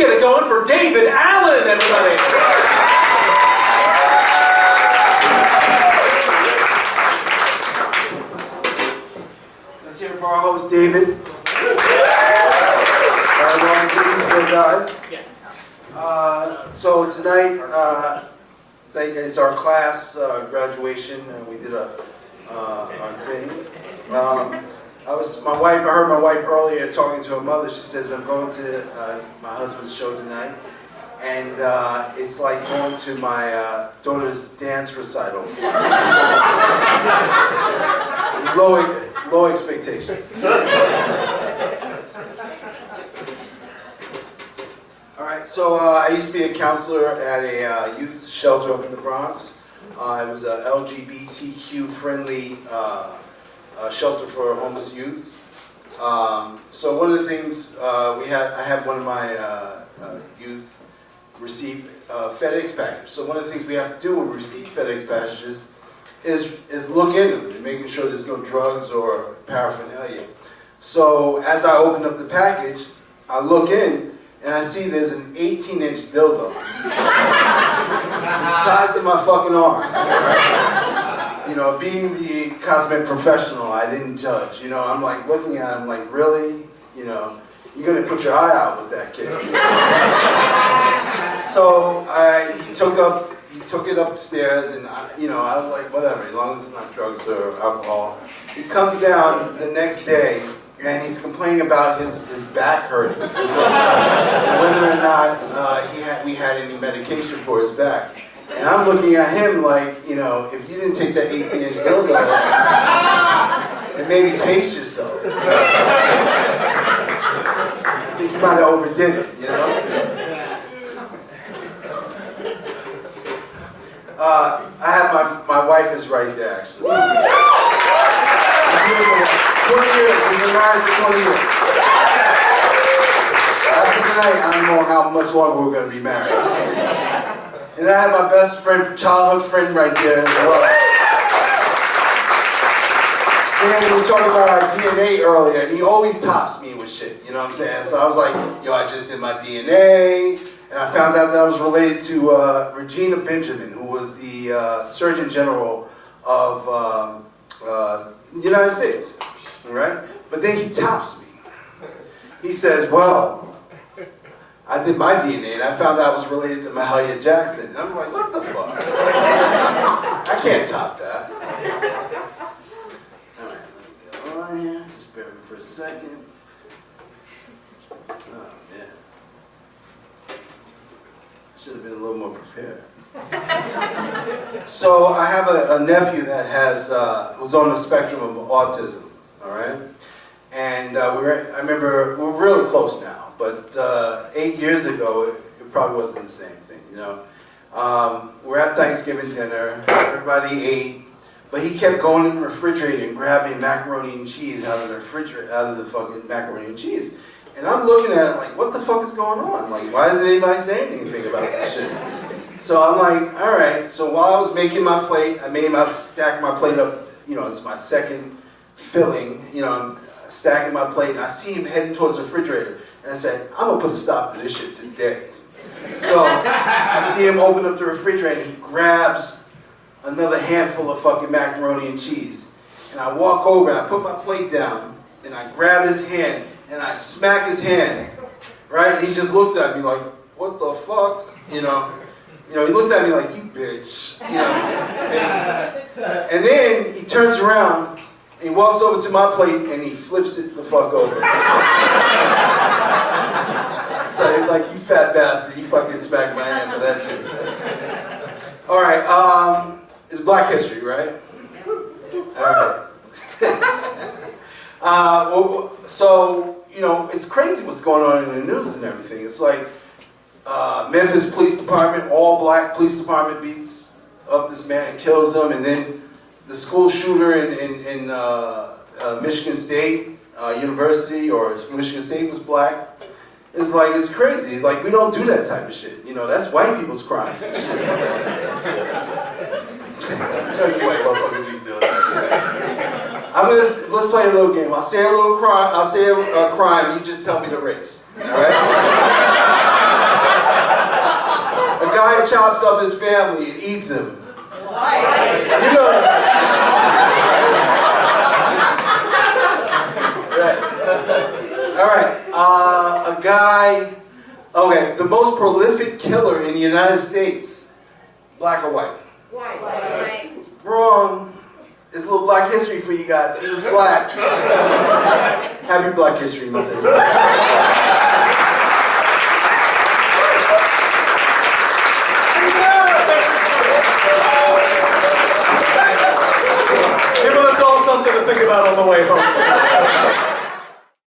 get it going for David Allen, everybody. Let's hear it for our host, David. Guys. So tonight, it's our class graduation, and we did our thing. I heard my wife earlier talking to her mother. She says, I'm going to my husband's show tonight, and it's like going to my daughter's dance recital. Low expectations. All right, so I used to be a counselor at a youth shelter up in the Bronx. It was a LGBTQ-friendly shelter for homeless youths. So one of the things I had one of my youth receive FedEx packages. So one of the things we have to do when we receive FedEx packages is look in them and making sure there's no drugs or paraphernalia. So as I open up the package, I look in and I see there's an 18-inch dildo the size of my fucking arm. You know, being the cosmetic professional, I didn't judge. You know, I'm like looking at him like, really? You know, you're gonna put your eye out with that kid. So he took it upstairs, and I was like, whatever, as long as it's not drugs or alcohol. He comes down the next day, and he's complaining about his back hurting, whether or not we had any medication for his back. And I'm looking at him like, you know, if you didn't take that 18-inch dildo, then maybe pace yourself. I think you might have overdid it, you know? I have my wife is right there, actually. 20 years, we've been married for 20 years. After tonight, I don't know how much longer we're going to be married. And I have my best friend, childhood friend right there as well. And we were talking about our DNA earlier, and he always tops me with shit, you know what I'm saying? So I was like, yo, I just did my DNA, and I found out that I was related to Regina Benjamin, who was the Surgeon General of the United States, right? But then he tops me. He says, well, I did my DNA and I found out I was related to Mahalia Jackson. And I'm like, what the fuck? I can't top that. All right, let me go on here. Just bear with me for a second. Oh, man. Should have been a little more prepared. So I have a nephew that who's on the spectrum of autism, all right? And I remember, we're really close now. But 8 years ago, it probably wasn't the same thing, you know. We're at Thanksgiving dinner, everybody ate, but he kept going in the refrigerator and grabbing macaroni and cheese out of the refrigerator, out of the fucking macaroni and cheese. And I'm looking at it like, what the fuck is going on? Like, why isn't anybody saying anything about this shit? So I'm like, all right. So while I was making my plate, I stack my plate up, you know, it's my second filling, you know, I'm stacking my plate, and I see him heading towards the refrigerator. And I said, I'm going to put a stop to this shit today. So I see him open up the refrigerator, and he grabs another handful of fucking macaroni and cheese. And I walk over, and I put my plate down, and I grab his hand, and I smack his hand, right? And he just looks at me like, what the fuck? You know, he looks at me like, you bitch. You know, and then he turns around, and he walks over to my plate, and he flips it the fuck over. So he's like, you fat bastard, you fucking smacked my hand for that shit. All right, it's Black History, right? All right. So, you know, it's crazy what's going on in the news and everything. It's like Memphis Police Department, all black police department beats up this man and kills him, and then the school shooter in Michigan State University, or Michigan State was black. It's like, it's crazy. Like, we don't do that type of shit. You know, that's white people's crimes and shit. You white motherfuckers be doing that. Let's play a little game. I'll say a crime, you just tell me the race. All right? white chops up his family and eats him. You know what I'm saying? Right. All right. A guy. Okay. The most prolific killer in the United States. Black or white? White. Wrong. It's a little Black History for you guys. He was black. Happy Black History Month. Give Giving us all something to think about on the way home.